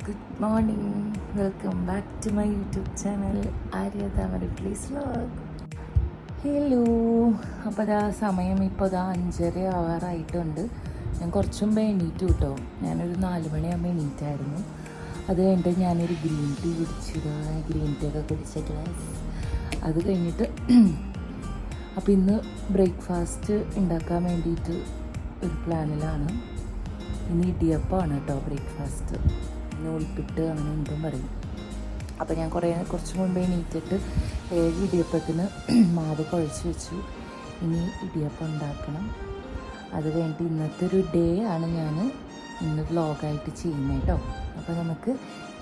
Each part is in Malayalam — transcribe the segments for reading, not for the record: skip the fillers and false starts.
Good morning, welcome back to my YouTube channel Arya Tamari Please Vlog. Hello, അപ്പോൾ അതാ സമയം ഇപ്പോൾ 5:30 ആവാറായിട്ടുണ്ട്. ഞാൻ കുറച്ച് മുമ്പ് എണീറ്റു കേട്ടോ. ഞാനൊരു 4 മണിയാകുമ്പോൾ എണീറ്റായിരുന്നു. അത് കഴിഞ്ഞിട്ട് ഞാനൊരു ഗ്രീൻ ടീ കുടിച്ചു. ഗ്രീൻ ടീ ഒക്കെ കുടിച്ചിട്ട് അത് കഴിഞ്ഞിട്ട് അപ്പോൾ ഇന്ന് ബ്രേക്ക്ഫാസ്റ്റ് ഉണ്ടാക്കാൻ വേണ്ടിയിട്ട് ഒരു പ്ലാനിലാണ്. ഇനി ഇടിയപ്പമാണ് കേട്ടോ ബ്രേക്ക്ഫാസ്റ്റ്. നൂൽപ്പിട്ട് അങ്ങനെ എന്തും പറയും. അപ്പോൾ ഞാൻ കുറച്ച് മുമ്പേ എണീറ്റിട്ട് 7 ഇടിയപ്പത്തിന് മാവ് കുഴച്ച് വെച്ചു. ഇനി ഇടിയപ്പം ഉണ്ടാക്കണം. അത് കഴിഞ്ഞിട്ട് ഇന്നത്തെ ഒരു ഡേ ആണ് ഞാൻ ഇന്ന് വ്ളോഗായിട്ട് ചെയ്യുന്നത് കേട്ടോ. അപ്പോൾ നമുക്ക്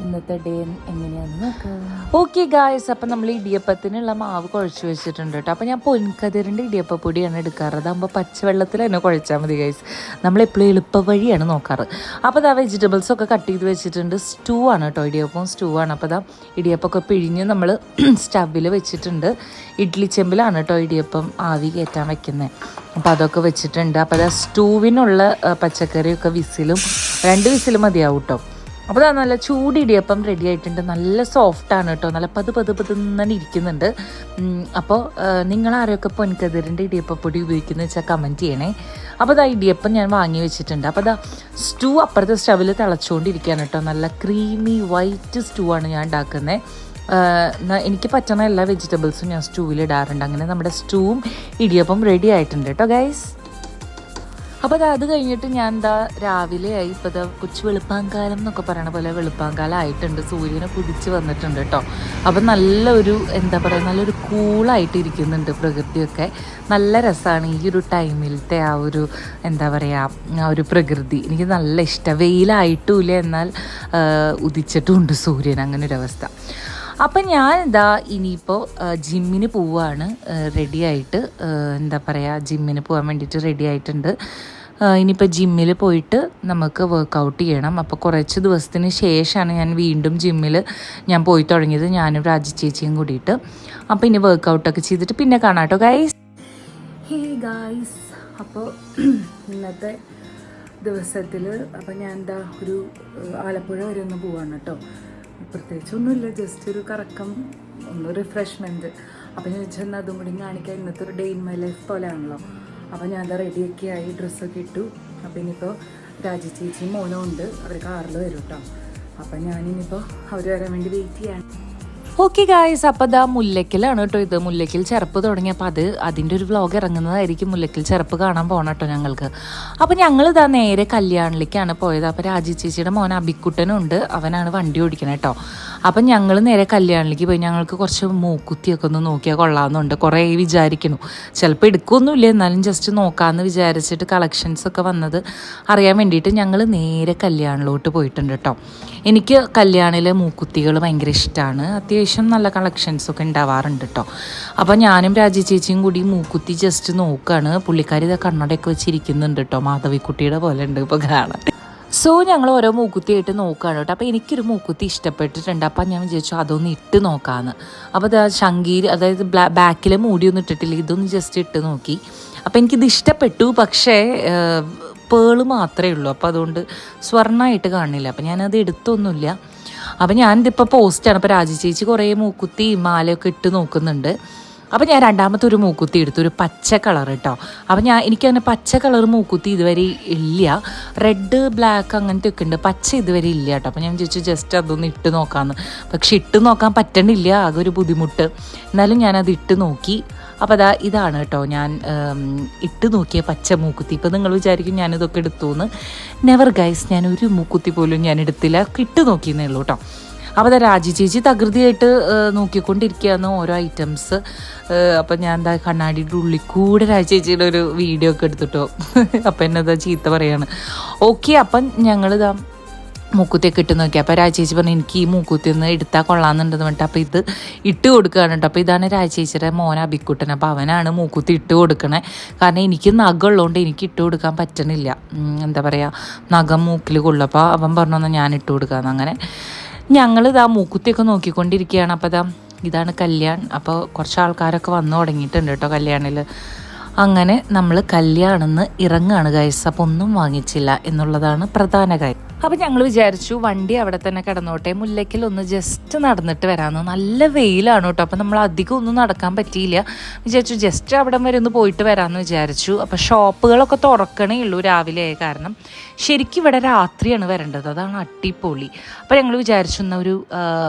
ഇന്നത്തെ ഡേ എങ്ങനെയാണെന്ന് നോക്കാം. ഓക്കെ ഗായ്സ്, അപ്പം നമ്മൾ ഇടിയപ്പത്തിനുള്ള മാവ് കുഴച്ച് വെച്ചിട്ടുണ്ട് കേട്ടോ. അപ്പോൾ ഞാൻ പൊൻകതിരിൻ്റെ ഇടിയപ്പപ്പൊടിയാണ് എടുക്കാറ്. അതാകുമ്പോൾ പച്ചവെള്ളത്തിൽ തന്നെ കുഴച്ചാൽ മതി ഗൈസ്. നമ്മളെപ്പോഴും എളുപ്പ വഴിയാണ് നോക്കാറ്. അപ്പോൾ അതാ വെജിറ്റബിൾസൊക്കെ കട്ട് ചെയ്ത് വെച്ചിട്ടുണ്ട്. സ്റ്റൂ ആണ് കേട്ടോ, ഇടിയപ്പവും സ്റ്റൂ ആണ്. അപ്പോൾ അതാ ഇടിയപ്പമൊക്കെ പിഴിഞ്ഞ് നമ്മൾ സ്റ്റവിൽ വെച്ചിട്ടുണ്ട്. ഇഡ്ഡലി ചെമ്പിലാണ് കേട്ടോ ഇടിയപ്പം ആവി കയറ്റാൻ വെക്കുന്നത്. അപ്പോൾ അതൊക്കെ വെച്ചിട്ടുണ്ട്. അപ്പോൾ അതാ സ്റ്റൂവിനുള്ള പച്ചക്കറിയൊക്കെ 2 വിസിലും മതിയാവും കേട്ടോ. അപ്പോൾ അതാ നല്ല ചൂട് ഇടിയപ്പം റെഡി ആയിട്ടുണ്ട്. നല്ല സോഫ്റ്റാണ് കേട്ടോ, നല്ല പതുപതുപതുന്നെ ഇരിക്കുന്നുണ്ട്. അപ്പോൾ നിങ്ങളാരൊക്കെ പൊൻകതിരിൻ്റെ ഇടിയപ്പപ്പൊടി ഉപയോഗിക്കുന്നത് വെച്ചാൽ കമൻറ്റ് ചെയ്യണേ. അപ്പോൾ അതാ ഇടിയപ്പം ഞാൻ വാങ്ങി വെച്ചിട്ടുണ്ട്. അപ്പോൾ അതാ സ്റ്റൂ അപ്പുറത്തെ സ്റ്റവിൽ തിളച്ചുകൊണ്ടിരിക്കുകയാണ് കേട്ടോ. നല്ല ക്രീമി വൈറ്റ് സ്റ്റൂ ആണ് ഞാൻ ഉണ്ടാക്കുന്നത്. എനിക്ക് പറ്റുന്ന എല്ലാ വെജിറ്റബിൾസും ഞാൻ സ്റ്റൂവിൽ ഇടാറുണ്ട്. അങ്ങനെ നമ്മുടെ സ്റ്റൂവും ഇടിയപ്പം റെഡി ആയിട്ടുണ്ട് കേട്ടോ ഗൈസ്. അപ്പോൾ അത് കഴിഞ്ഞിട്ട് ഞാൻ രാവിലെ ആയി. ഇപ്പോൾ കൊച്ചു വെളുപ്പാങ്കാലം എന്നൊക്കെ പറയണ പോലെ വെളുപ്പാങ്കാലം ആയിട്ടുണ്ട്. സൂര്യനെ കുതിച്ച് വന്നിട്ടുണ്ട് കേട്ടോ. അപ്പം നല്ലൊരു നല്ലൊരു കൂളായിട്ട് ഇരിക്കുന്നുണ്ട് പ്രകൃതിയൊക്കെ. നല്ല രസമാണ് ഈ ഒരു ടൈമിലത്തെ ആ ഒരു ആ ഒരു പ്രകൃതി. എനിക്ക് നല്ല ഇഷ്ടം. വെയിലായിട്ടുമില്ല, എന്നാൽ ഉദിച്ചിട്ടുമുണ്ട് സൂര്യൻ, അങ്ങനെ ഒരവസ്ഥ. അപ്പം ഞാൻ ഇനിയിപ്പോൾ ജിമ്മിന് പോവുകയാണ്. റെഡിയായിട്ട് ജിമ്മിന് പോകാൻ വേണ്ടിയിട്ട് റെഡി ആയിട്ടുണ്ട്. ഇനിയിപ്പോൾ ജിമ്മിൽ പോയിട്ട് നമുക്ക് വർക്കൗട്ട് ചെയ്യണം. അപ്പോൾ കുറച്ച് ദിവസത്തിന് ശേഷമാണ് ഞാൻ വീണ്ടും ജിമ്മിൽ ഞാൻ പോയി തുടങ്ങിയത്, ഞാനും രാജി ചേച്ചിയും കൂടിയിട്ട്. അപ്പോൾ ഇനി വർക്കൗട്ടൊക്കെ ചെയ്തിട്ട് പിന്നെ കാണാം കേട്ടോ ഗൈസ്. ഹേ ഗൈസ്, അപ്പോൾ ഇന്നത്തെ ദിവസത്തിൽ അപ്പോൾ ഞാൻ ഒരു ആലപ്പുഴ വരെ ഒന്ന് പോവാണ് കേട്ടോ. പ്രത്യേകിച്ചൊന്നുമില്ല, ജസ്റ്റ് ഒരു കറക്കം, ഒന്ന് റിഫ്രഷ്മെൻറ്റ്. അപ്പോൾ ഞാൻ വെച്ചാൽ അതും കൂടി കാണിക്കാൻ. ഇന്നത്തെ ഒരു ഡേ ഇൻ മൈ ലൈഫ് പോലെയാണല്ലോ. അപ്പോൾ ഞാൻ റെഡിയൊക്കെ ആയി, ഡ്രസ്സൊക്കെ ഇട്ടു. അപ്പോൾ ഇനിയിപ്പോൾ രാജി ചേച്ചിയും മോനും ഉണ്ട്, അവർ കാറിൽ വരും കേട്ടോ. അപ്പോൾ ഞാനിനിയിപ്പോൾ അവർ വരാൻ വേണ്ടി വെയിറ്റ് ചെയ്യാൻ. ഓക്കെ ഗായ്സ്, അപ്പോൾ മുല്ലയ്ക്കലാണ് കേട്ടോ ഇത്. മുല്ലയ്ക്കൽ ചെറുപ്പ് തുടങ്ങിയപ്പോൾ അതിൻ്റെ ഒരു വ്ളോഗ് ഇറങ്ങുന്നതായിരിക്കും. മുല്ലയ്ക്കൽ ചെറുപ്പ് കാണാൻ പോകണം കേട്ടോ ഞങ്ങൾക്ക്. അപ്പോൾ ഞങ്ങൾ നേരെ കല്യാണിലേക്കാണ് പോയത്. അപ്പോൾ രാജി ചേച്ചിയുടെ മോൻ അബിക്കുട്ടനുണ്ട്, അവനാണ് വണ്ടി ഓടിക്കണം കേട്ടോ. അപ്പം ഞങ്ങൾ നേരെ കല്യാണിലേക്ക് പോയി. ഞങ്ങൾക്ക് കുറച്ച് മൂക്കുത്തിയൊക്കെ ഒന്ന് നോക്കിയാൽ കൊള്ളാമെന്നുണ്ട്. കുറേ വിചാരിക്കുന്നു, ചിലപ്പോൾ എടുക്കുകയൊന്നുമില്ല, എന്നാലും ജസ്റ്റ് നോക്കാമെന്ന് വിചാരിച്ചിട്ട് കളക്ഷൻസൊക്കെ വന്നത് അറിയാൻ വേണ്ടിയിട്ട് ഞങ്ങൾ നേരെ കല്യാണിലോട്ട് പോയിട്ടുണ്ട് കേട്ടോ. എനിക്ക് കല്യാണിലെ മൂക്കുത്തികൾ ഭയങ്കര ഇഷ്ടമാണ്. അത്യാവശ്യം നല്ല കളക്ഷൻസൊക്കെ ഉണ്ടാവാറുണ്ട് കേട്ടോ. അപ്പോൾ ഞാനും രാജി ചേച്ചിയും കൂടി മൂക്കുത്തി ജസ്റ്റ് നോക്കുകയാണ്. പുള്ളിക്കാരി കണ്ണടയൊക്കെ വെച്ചിരിക്കുന്നുണ്ട് കേട്ടോ, മാധവിക്കുട്ടിയുടെ പോലെ ഉണ്ട് ഇപ്പോൾ കാണാൻ. സോ ഞങ്ങൾ ഓരോ മൂക്കുത്തിയായിട്ട് നോക്കുകയാണ് കേട്ടോ. അപ്പോൾ എനിക്കൊരു മൂക്കുത്തി ഇഷ്ടപ്പെട്ടിട്ടുണ്ട്. അപ്പം ഞാൻ വിചാരിച്ചു അതൊന്ന് ഇട്ട് നോക്കാമെന്ന്. അപ്പോൾ ശങ്കീര്, അതായത് ബാക്കിലെ മൂടിയൊന്നും ഇട്ടിട്ടില്ല, ഇതൊന്ന് ജസ്റ്റ് ഇട്ട് നോക്കി. അപ്പോൾ എനിക്കിത് ഇഷ്ടപ്പെട്ടു. പക്ഷേ പേള് മാത്രമേ ഉള്ളൂ, അപ്പോൾ അതുകൊണ്ട് സ്വർണ്ണമായിട്ട് കാണില്ല. അപ്പോൾ ഞാനത് എടുത്തൊന്നുമില്ല. അപ്പോൾ ഞാനിതിപ്പോൾ പോസ്റ്റാണ്. അപ്പോൾ രാജി ചേച്ചി കുറേ മൂക്കുത്തി മാലയൊക്കെ ഇട്ട് നോക്കുന്നുണ്ട്. അപ്പോൾ ഞാൻ രണ്ടാമത്തെ ഒരു മൂക്കുത്തി എടുത്തു, ഒരു പച്ച കളർ കേട്ടോ. അപ്പോൾ എനിക്കങ്ങനെ പച്ച കളർ മൂക്കുത്തി ഇതുവരെ ഇല്ല. റെഡ് ബ്ലാക്ക് അങ്ങനത്തെ ഒക്കെ ഉണ്ട്, പച്ച ഇതുവരെ ഇല്ല കേട്ടോ. അപ്പോൾ ഞാൻ ചോദിച്ചു ജസ്റ്റ് അതൊന്ന് ഇട്ട് നോക്കാമെന്ന്. പക്ഷെ ഇട്ട് നോക്കാൻ പറ്റണില്ല, ആകെ ഒരു ബുദ്ധിമുട്ട്. എന്നാലും ഞാനത് ഇട്ട് നോക്കി. അപ്പോൾ ഇതാണ് കേട്ടോ ഞാൻ ഇട്ട് നോക്കിയ പച്ച മൂക്കുത്തി. ഇപ്പോൾ നിങ്ങൾ വിചാരിക്കും ഞാനിതൊക്കെ എടുത്തു എന്ന്. നെവർ ഗൈസ്, ഞാൻ ഒരു മൂക്കുത്തി പോലും ഞാൻ എടുത്തില്ല, ഇട്ട് നോക്കിയെന്നേ ഉള്ളൂ കേട്ടോ. അപ്പോൾ രാജി ചേച്ചി തകൃതിയായിട്ട് നോക്കിക്കൊണ്ടിരിക്കുകയാണ് ഓരോ ഐറ്റംസ്. അപ്പം ഞാൻ കണ്ണാടിയുടെ ഉള്ളിൽ കൂടെ രാജി ചേച്ചിയുടെ ഒരു വീഡിയോ ഒക്കെ എടുത്തിട്ടോ. അപ്പം എന്നതാ ചീത്ത പറയാണ്. ഓക്കെ, അപ്പം ഞങ്ങളിതാ മൂക്കുത്തിയൊക്കെ ഇട്ട് നോക്കി. അപ്പോൾ രാജേച്ചി പറഞ്ഞു എനിക്ക് ഈ മൂക്കുത്തി ഒന്ന് എടുത്താൽ കൊള്ളാമെന്നുണ്ടെന്ന് പറഞ്ഞിട്ട് അപ്പോൾ ഇത് ഇട്ട് കൊടുക്കുകയാണ് കേട്ടോ. അപ്പോൾ ഇതാണ് രാജേച്ചിയുടെ മോൻ അബിക്കുട്ടൻ. അപ്പോൾ അവനാണ് മൂക്കുത്തി ഇട്ട് കൊടുക്കണേ. കാരണം എനിക്ക് നഖമുള്ളതുകൊണ്ട് എനിക്ക് ഇട്ട് കൊടുക്കാൻ പറ്റണില്ല. നഖം മൂക്കിൽ കൊള്ളപ്പോൾ അവൻ പറഞ്ഞു ഞാൻ ഇട്ട് കൊടുക്കാമെന്ന്. അങ്ങനെ ഞങ്ങൾ മൂക്കുത്തിയൊക്കെ നോക്കിക്കൊണ്ടിരിക്കുകയാണ്. അപ്പോൾ ഇതാണ് കല്യാൺ. അപ്പോൾ കുറച്ച് ആൾക്കാരൊക്കെ വന്നു തുടങ്ങിയിട്ടുണ്ട് കേട്ടോ കല്യാണിൽ. അങ്ങനെ നമ്മൾ കല്യാണെന്ന് ഇറങ്ങുകയാണ് ഗൈസ്. അപ്പോൾ ഒന്നും വാങ്ങിച്ചില്ല എന്നുള്ളതാണ് പ്രധാന കാര്യം. അപ്പോൾ ഞങ്ങൾ വിചാരിച്ചു വണ്ടി അവിടെ തന്നെ കിടന്നോട്ടെ, മുല്ലയ്ക്കൽ ഒന്ന് ജസ്റ്റ് നടന്നിട്ട് വരാമെന്ന്. നല്ല വെയിലാണ് കേട്ടോ, അപ്പോൾ നമ്മൾ അധികം ഒന്നും നടക്കാൻ പറ്റിയില്ല. വിചാരിച്ചു ജസ്റ്റ് അവിടെ വരെ ഒന്ന് പോയിട്ട് വരാമെന്ന് വിചാരിച്ചു. അപ്പോൾ ഷോപ്പുകളൊക്കെ തുറക്കണേ ഉള്ളൂ രാവിലെ ആയ കാരണം. ശരിക്കും ഇവിടെ രാത്രിയാണ് വരേണ്ടത്, അതാണ് അടിപൊളി. അപ്പോൾ ഞങ്ങൾ വിചാരിച്ചു എന്നാൽ ഒരു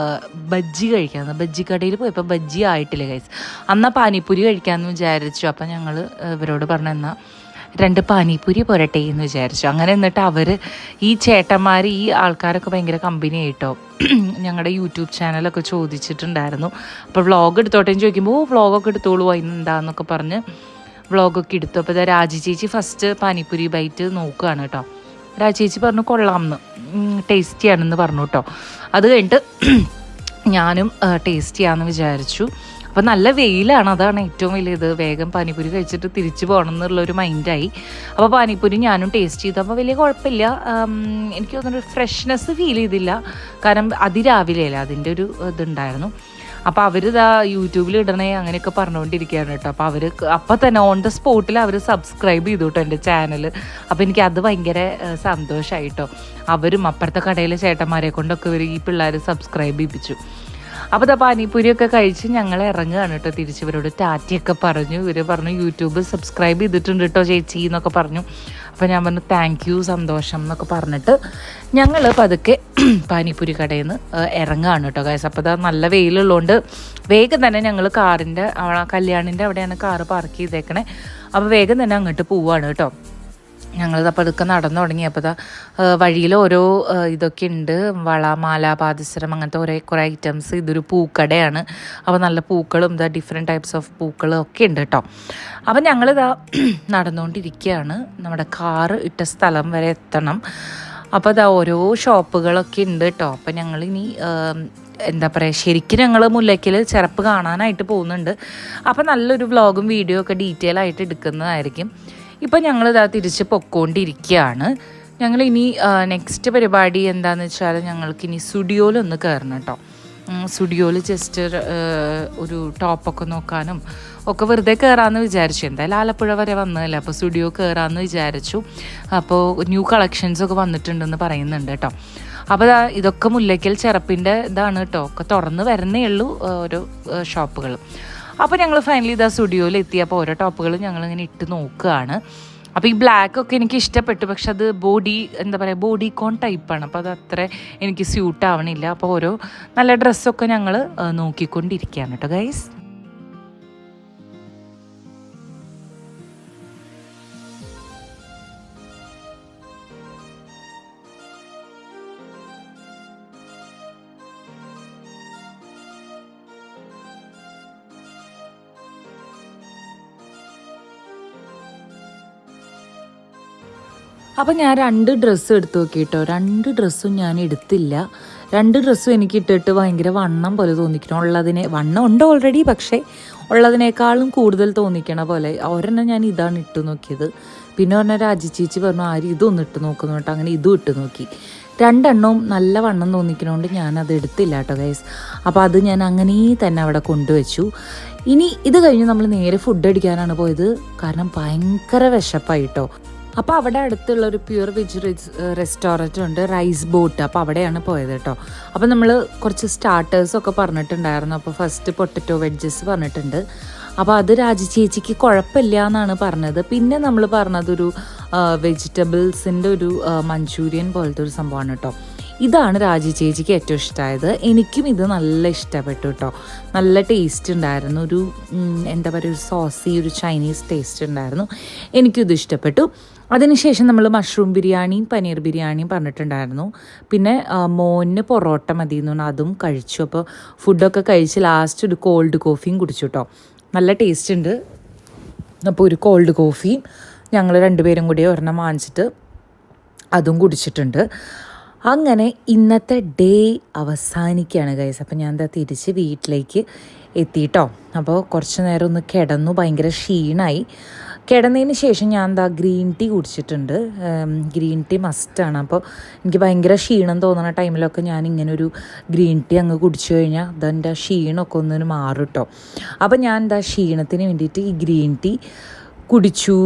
ബജ്ജി കഴിക്കാമെന്ന്. ബജ്ജി കടയിൽ പോയപ്പോൾ ബജ്ജി ആയിട്ടില്ല ഗൈസ്. എന്നാൽ പാനിപ്പൂരി കഴിക്കാമെന്ന് വിചാരിച്ചു. അപ്പോൾ ഞങ്ങൾ ഇവരോട് പറഞ്ഞു എന്നാൽ 2 പാനിപ്പൂരി പോരട്ടെ എന്ന് വിചാരിച്ചു. അങ്ങനെ എന്നിട്ട് അവർ ഈ ചേട്ടന്മാർ ഈ ആൾക്കാരൊക്കെ ഭയങ്കര കമ്പനി ആയിട്ടോ. ഞങ്ങളുടെ യൂട്യൂബ് ചാനലൊക്കെ ചോദിച്ചിട്ടുണ്ടായിരുന്നു. അപ്പോൾ വ്ളോഗ് എടുത്തോട്ടേന്ന് ചോദിക്കുമ്പോൾ വ്ളോഗൊക്കെ എടുത്തോളൂ എന്താന്നൊക്കെ പറഞ്ഞ് വ്ളോഗൊക്കെ എടുത്തു. അപ്പോൾ ഇതാ രാജി ചേച്ചി ഫസ്റ്റ് പാനിപ്പൂരി ബൈറ്റ് നോക്കുകയാണ് കേട്ടോ. രാജി ചേച്ചി പറഞ്ഞു കൊള്ളാമെന്ന്, ടേസ്റ്റിയാണെന്ന് പറഞ്ഞു കേട്ടോ. അത് കഴിഞ്ഞിട്ട് ഞാനും ടേസ്റ്റ് ചെയ്യാമെന്ന് വിചാരിച്ചു. അപ്പോൾ നല്ല വെയിലാണ്, അതാണ് ഏറ്റവും വലിയത്. വേഗം പാനിപ്പൂരി കഴിച്ചിട്ട് തിരിച്ചു പോകണം എന്നുള്ളൊരു മൈൻഡായി. അപ്പോൾ പാനിപ്പൂരി ഞാനും ടേസ്റ്റ് ചെയ്തു. അപ്പോൾ വലിയ കുഴപ്പമില്ല, എനിക്ക് തോന്നുന്നൊരു ഫ്രഷ്നെസ് ഫീൽ ചെയ്തില്ല. കാരണം അതിരാവിലെയല്ല, അതിൻ്റെ ഒരു ഇതുണ്ടായിരുന്നു. അപ്പോൾ അവരിതാ യൂട്യൂബിൽ ഇടണേ അങ്ങനെയൊക്കെ പറഞ്ഞുകൊണ്ടിരിക്കുകയാണ് കേട്ടോ. അപ്പോൾ അവർ അപ്പം തന്നെ ഓൺ ദ സ്പോട്ടിൽ അവർ സബ്സ്ക്രൈബ് ചെയ്തു കേട്ടോ എൻ്റെ ചാനൽ. അപ്പോൾ എനിക്ക് അത് ഭയങ്കര സന്തോഷമായിട്ടോ. അവരും അപ്പുറത്തെ കടയിലെ ചേട്ടന്മാരെ കൊണ്ടൊക്കെ ഇവർ ഈ പിള്ളേർ സബ്സ്ക്രൈബ് ചെയ്യിപ്പിച്ചു. അപ്പോൾ ഇതാ പാനിപ്പൂരിയൊക്കെ കഴിച്ച് ഞങ്ങൾ ഇറങ്ങുകയാണ് കേട്ടോ. തിരിച്ച് ഇവരോട് ടാറ്റയൊക്കെ പറഞ്ഞു. ഇവർ പറഞ്ഞു യൂട്യൂബ് സബ്സ്ക്രൈബ് ചെയ്തിട്ടുണ്ട് കേട്ടോ ചേച്ചി എന്നൊക്കെ പറഞ്ഞു. അപ്പോൾ ഞാൻ പറഞ്ഞു താങ്ക് യു, സന്തോഷം എന്നൊക്കെ പറഞ്ഞിട്ട് ഞങ്ങൾ പതുക്കെ പാനിപ്പൂരി കടയിൽ നിന്ന് ഇറങ്ങുകയാണ് കേട്ടോ ഗൈസ്. അപ്പോൾ ഇതാ നല്ല വെയിലുള്ളതുകൊണ്ട് വേഗം തന്നെ ഞങ്ങൾ കാറിൻ്റെ കല്യാണിൻ്റെ അവിടെയാണ് കാറ് പാർക്ക് ചെയ്തേക്കണേ. അപ്പോൾ വേഗം തന്നെ അങ്ങോട്ട് പോവുകയാണ് കേട്ടോ. ഞങ്ങളിതപ്പോൾ അതൊക്കെ നടന്നു തുടങ്ങി. അപ്പോൾ വഴിയിൽ ഓരോ ഇതൊക്കെ ഉണ്ട്, വള, മാല, പാദസരം, അങ്ങനത്തെ കുറേ ഐറ്റംസ്. ഇതൊരു പൂക്കടയാണ്. അപ്പോൾ നല്ല പൂക്കളും ഡിഫറെൻറ്റ് ടൈപ്സ് ഓഫ് പൂക്കളും ഒക്കെ ഉണ്ട് കേട്ടോ. അപ്പം ഞങ്ങളിതാ നടന്നുകൊണ്ടിരിക്കുകയാണ്. നമ്മുടെ കാറ് ഇട്ട സ്ഥലം വരെ എത്തണം. അപ്പോൾ ഓരോ ഷോപ്പുകളൊക്കെ ഉണ്ട് കേട്ടോ. അപ്പോൾ ഞങ്ങളിനി എന്താ പറയുക, ശരിക്കും ഞങ്ങൾ മുല്ലയ്ക്കൽ ചെറുപ്പ് കാണാനായിട്ട് പോകുന്നുണ്ട്. അപ്പോൾ നല്ലൊരു വ്ളോഗും വീഡിയോ ഒക്കെ ഡീറ്റെയിൽ ആയിട്ട് എടുക്കുന്നതായിരിക്കും. ഇപ്പം ഞങ്ങളിതാ തിരിച്ച് പൊക്കോണ്ടിരിക്കുകയാണ്. ഞങ്ങളിനി നെക്സ്റ്റ് പരിപാടി എന്താണെന്ന് വെച്ചാൽ ഞങ്ങൾക്കിനി സ്റ്റുഡിയോയിലൊന്ന് കയറണം കേട്ടോ. സ്റ്റുഡിയോയിൽ ജസ്റ്റ് ഒരു ടോപ്പൊക്കെ നോക്കാനും ഒക്കെ വെറുതെ കയറാമെന്ന് വിചാരിച്ചു. എന്തായാലും ആലപ്പുഴ വരെ വന്നതല്ലേ, അപ്പോൾ സ്റ്റുഡിയോ കയറാമെന്ന് വിചാരിച്ചു. അപ്പോൾ ന്യൂ കളക്ഷൻസൊക്കെ വന്നിട്ടുണ്ടെന്ന് പറയുന്നുണ്ട് കേട്ടോ. അപ്പോൾ ഇതൊക്കെ മുല്ലയ്ക്കൽ ചെറുപ്പിൻ്റെ ഇതാണ് കേട്ടോ. ഒക്കെ തുറന്ന് വരുന്നേ ഉള്ളൂ ഓരോ ഷോപ്പുകൾ. അപ്പോൾ ഞങ്ങൾ ഫൈനലി സ്റ്റുഡിയോയിൽ എത്തിയപ്പോൾ ഓരോ ടോപ്പുകളും ഞങ്ങളിങ്ങനെ ഇട്ട് നോക്കുകയാണ്. അപ്പോൾ ഈ ബ്ലാക്കൊക്കെ എനിക്ക് ഇഷ്ടപ്പെട്ടു, പക്ഷെ അത് ബോഡി കോൺ ടൈപ്പാണ്. അപ്പോൾ അത് അത്ര എനിക്ക് സ്യൂട്ട് ആവണില്ല. അപ്പോൾ ഓരോ നല്ല ഡ്രസ്സൊക്കെ ഞങ്ങൾ നോക്കിക്കൊണ്ടിരിക്കുകയാണ് കേട്ടോ ഗൈസ്. അപ്പം ഞാൻ 2 ഡ്രസ്സ് എടുത്ത് നോക്കിയിട്ടോ. 2 ഡ്രസ്സും ഞാൻ എടുത്തില്ല. 2 ഡ്രസ്സും എനിക്ക് ഇട്ടിട്ട് ഭയങ്കര വണ്ണം പോലെ തോന്നിക്കണം. വണ്ണം ഉണ്ട് ഓൾറെഡി, പക്ഷേ ഉള്ളതിനേക്കാളും കൂടുതൽ തോന്നിക്കണ പോലെ. ഒരെണ്ണം ഞാൻ ഇതാണ് ഇട്ട് നോക്കിയത്. പിന്നെ പറഞ്ഞാൽ രാജി ചേച്ചി പറഞ്ഞു ആരും ഇതൊന്നും ഇട്ട് നോക്കുന്നു കേട്ടോ. അങ്ങനെ ഇതും ഇട്ട് നോക്കി. 2 എണ്ണവും നല്ല വണ്ണം തോന്നിക്കണോണ്ട് ഞാനത് എടുത്തില്ല കേട്ടോ ഗൈസ്. അപ്പോൾ അത് ഞാൻ അങ്ങനെ തന്നെ അവിടെ കൊണ്ടുവച്ചു. ഇനി ഇത് കഴിഞ്ഞ് നമ്മൾ നേരെ ഫുഡ് അടിക്കാനാണ് പോയത്. കാരണം ഭയങ്കര വിശപ്പായിട്ടോ. അപ്പോൾ അവിടെ അടുത്തുള്ള ഒരു പ്യുവർ വെജ് റെസ്റ്റോറൻറ്റ് ഉണ്ട്, റൈസ് ബോട്ട്. അപ്പോൾ അവിടെയാണ് പോയത് കേട്ടോ. അപ്പോൾ നമ്മൾ കുറച്ച് സ്റ്റാർട്ടേഴ്സൊക്കെ പറഞ്ഞിട്ടുണ്ടായിരുന്നു. അപ്പോൾ ഫസ്റ്റ് പൊട്ടറ്റോ വെഡ്ജസ് പറഞ്ഞിട്ടുണ്ട്. അപ്പോൾ അത് രാജി ചേച്ചിക്ക് കുഴപ്പമില്ല എന്നാണ് പറഞ്ഞത്. പിന്നെ നമ്മൾ പറഞ്ഞതൊരു വെജിറ്റബിൾസിൻ്റെ ഒരു മഞ്ചൂരിയൻ പോലത്തെ ഒരു സംഭവമാണ് കേട്ടോ. ഇതാണ് രാജി ചേച്ചിക്ക് ഏറ്റവും ഇഷ്ടമായത്. എനിക്കും ഇത് നല്ല ഇഷ്ടപ്പെട്ടു കേട്ടോ. നല്ല ടേസ്റ്റ് ഉണ്ടായിരുന്നു. ഒരു എന്താ പറയുക, ഒരു സോസി ഒരു ചൈനീസ് ടേസ്റ്റ് ഉണ്ടായിരുന്നു. എനിക്കിത് ഇഷ്ടപ്പെട്ടു. അതിനുശേഷം നമ്മൾ മഷ്റൂം ബിരിയാണിയും പനീർ ബിരിയാണിയും പറഞ്ഞിട്ടുണ്ടായിരുന്നു. പിന്നെ മോന് പൊറോട്ട മതി എന്ന് പറഞ്ഞാൽ അതും കഴിച്ചു. അപ്പോൾ ഫുഡൊക്കെ കഴിച്ച് ലാസ്റ്റ് ഒരു കോൾഡ് കോഫിയും കുടിച്ചു കേട്ടോ. നല്ല ടേസ്റ്റ് ഉണ്ട്. അപ്പോൾ ഒരു കോൾഡ് കോഫിയും ഞങ്ങൾ 2 പേരും കൂടി ഒരെണ്ണം വാങ്ങിച്ചിട്ട് അതും കുടിച്ചിട്ടുണ്ട്. അങ്ങനെ ഇന്നത്തെ ഡേ അവസാനിക്കുകയാണ് ഗൈസ്. അപ്പോൾ ഞാൻ തിരിച്ച് വീട്ടിലേക്ക് എത്തിയിട്ടോ. അപ്പോൾ കുറച്ച് നേരം ഒന്ന് കിടന്നു, ഭയങ്കര ക്ഷീണമായി. കിടന്നതിന് ശേഷം ഞാൻ ഗ്രീൻ ടീ കുടിച്ചിട്ടുണ്ട്. ഗ്രീൻ ടീ മസ്റ്റാണ്. അപ്പോൾ എനിക്ക് ഭയങ്കര ക്ഷീണം തോന്നുന്ന ടൈമിലൊക്കെ ഞാൻ ഇങ്ങനെ ഒരു ഗ്രീൻ ടീ അങ്ങ് കുടിച്ചു കഴിഞ്ഞാൽ അതെൻ്റെ ക്ഷീണമൊക്കെ ഒന്നിന് മാറും കേട്ടോ. അപ്പോൾ ഞാൻ ക്ഷീണത്തിന് വേണ്ടിയിട്ട് ഈ ഗ്രീൻ ടീ കുടിച്ചു.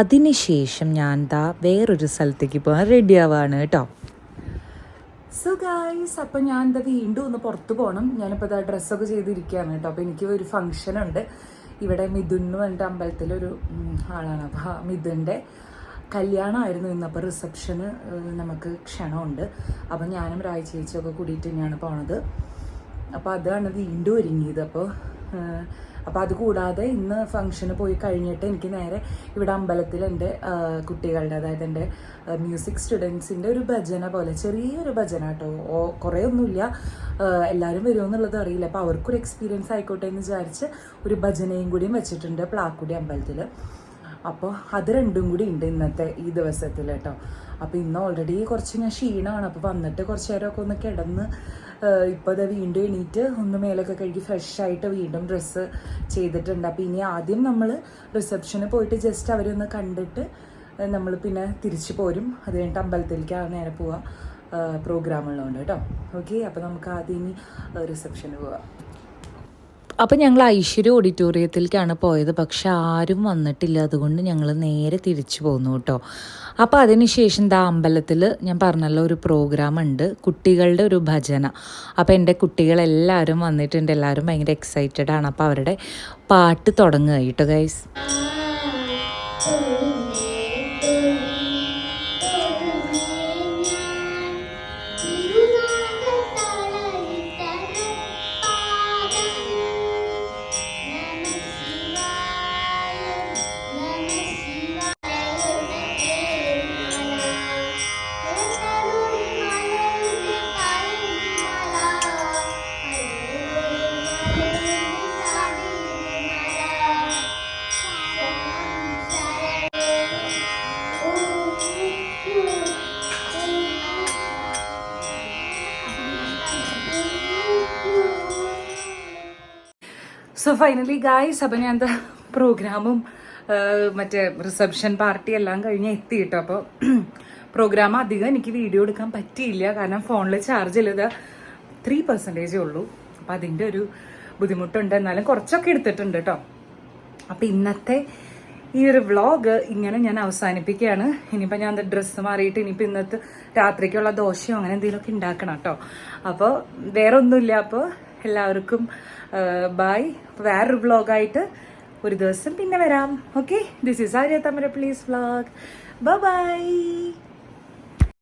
അതിന് ശേഷം ഞാൻ വേറൊരു സ്ഥലത്തേക്ക് പോകാൻ റെഡി ആവാണ് കേട്ടോ. സോ ഗൈസ്, അപ്പം ഞാൻ എന്താ വീണ്ടും ഒന്ന് പുറത്ത് പോകണം. ഞാനിപ്പോൾ ഇതാ ഡ്രസ്സൊക്കെ ചെയ്തിരിക്കുകയാണ് കേട്ടോ. അപ്പോൾ എനിക്ക് ഒരു ഫംഗ്ഷൻ ഉണ്ട് ഇവിടെ. മിഥുൻ എന്ന് പറഞ്ഞിട്ട് അമ്പലത്തിലൊരു ആളാണ്. അപ്പോൾ മിഥുൻ്റെ കല്യാണമായിരുന്നു ഇന്ന്. അപ്പോൾ റിസപ്ഷന് നമുക്ക് ക്ഷണമുണ്ട്. അപ്പം ഞാനും രായ ചേച്ചിയൊക്കെ കൂടിയിട്ട് തന്നെയാണ് പോണത്. അപ്പോൾ അതാണ് വീണ്ടും ഒരുങ്ങിയത്. അപ്പോൾ അത് കൂടാതെ ഇന്ന് ഫംഗ്ഷന് പോയി കഴിഞ്ഞിട്ട് എനിക്ക് നേരെ ഇവിടെ അമ്പലത്തിൽ എൻ്റെ കുട്ടികളുടെ, അതായത് എൻ്റെ മ്യൂസിക് സ്റ്റുഡൻസിൻ്റെ ഒരു ഭജന പോലെ, ചെറിയൊരു ഭജന കേട്ടോ. കുറേ ഒന്നുമില്ല, എല്ലാവരും വരുമെന്നുള്ളത് അറിയില്ല. അപ്പോൾ അവർക്കൊരു എക്സ്പീരിയൻസ് ആയിക്കോട്ടെ എന്ന് വിചാരിച്ച് ഒരു ഭജനയും കൂടിയും വെച്ചിട്ടുണ്ട് പ്ലാക്കുടി അമ്പലത്തിൽ. അപ്പോൾ അത് രണ്ടും കൂടി ഉണ്ട് ഇന്നത്തെ ഈ ദിവസത്തിൽ കേട്ടോ. അപ്പോൾ ഇന്ന് ഓൾറെഡി കുറച്ച് ഞാൻ ക്ഷീണമാണ്. അപ്പോൾ വന്നിട്ട് കുറച്ച് നേരമൊക്കെ ഒന്ന് കിടന്ന് ഇപ്പോൾ അത് വീണ്ടും എണീറ്റ് ഒന്ന് മേലൊക്കെ കഴുകി ഫ്രഷായിട്ട് വീണ്ടും ഡ്രസ്സ് ചെയ്തിട്ടുണ്ട്. അപ്പോൾ ഇനി ആദ്യം നമ്മൾ റിസപ്ഷന് പോയിട്ട് ജസ്റ്റ് അവരൊന്ന് കണ്ടിട്ട് നമ്മൾ പിന്നെ തിരിച്ചു പോരും. അത് കഴിഞ്ഞിട്ട് അമ്പലത്തിലേക്ക് നേരെ പോവാം, പ്രോഗ്രാമുള്ളതുകൊണ്ട് കേട്ടോ. ഓക്കെ, അപ്പോൾ നമുക്ക് ആദ്യം ഇനി റിസപ്ഷന് പോവാം. അപ്പം ഞങ്ങൾ ഐശ്വര്യ ഓഡിറ്റോറിയത്തിലേക്കാണ് പോയത്, പക്ഷെ ആരും വന്നിട്ടില്ല. അതുകൊണ്ട് ഞങ്ങൾ നേരെ തിരിച്ചു പോന്നു കേട്ടോ. അപ്പോൾ അതിനുശേഷം അമ്പലത്തിൽ ഞാൻ പറഞ്ഞല്ലോ ഒരു പ്രോഗ്രാം ഉണ്ട്, കുട്ടികളുടെ ഒരു ഭജന. അപ്പോൾ എൻ്റെ കുട്ടികളെല്ലാവരും വന്നിട്ടുണ്ട്, എല്ലാവരും ഭയങ്കര എക്സൈറ്റഡ് ആണ്. അപ്പോൾ അവരുടെ പാട്ട് തുടങ്ങുക കേട്ടോ ഗൈസ്. സോ ഫൈനലി ഗായ്സ്, അപ്പം ഞാൻ എന്താ പ്രോഗ്രാമും മറ്റേ റിസപ്ഷൻ പാർട്ടി എല്ലാം കഴിഞ്ഞ് എത്തി കേട്ടോ. അപ്പോൾ പ്രോഗ്രാം അധികം എനിക്ക് വീഡിയോ എടുക്കാൻ പറ്റിയില്ല, കാരണം ഫോണിൽ ചാർജ് ഉള്ളത് 3% ഉള്ളൂ. അപ്പം അതിൻ്റെ ഒരു ബുദ്ധിമുട്ടുണ്ട്, എന്നാലും കുറച്ചൊക്കെ എടുത്തിട്ടുണ്ട് കേട്ടോ. അപ്പം ഇന്നത്തെ ഈ ഒരു വ്ളോഗ് ഇങ്ങനെ ഞാൻ അവസാനിപ്പിക്കുകയാണ്. ഇനിയിപ്പോൾ ഞാൻ ഡ്രസ്സ് മാറിയിട്ട് ഇനിയിപ്പോൾ ഇന്നത്തെ രാത്രിക്കുള്ള ദോശയോ അങ്ങനെ എന്തെങ്കിലുമൊക്കെ ഉണ്ടാക്കണം കേട്ടോ. അപ്പോൾ വേറെ ഒന്നുമില്ല. അപ്പോൾ എല്ലാവർക്കും ബൈ. വേറൊരു വ്ളോഗായിട്ട് ഒരു ദിവസം പിന്നെ വരാം. Okay, this is Arya Thamara please vlog. By.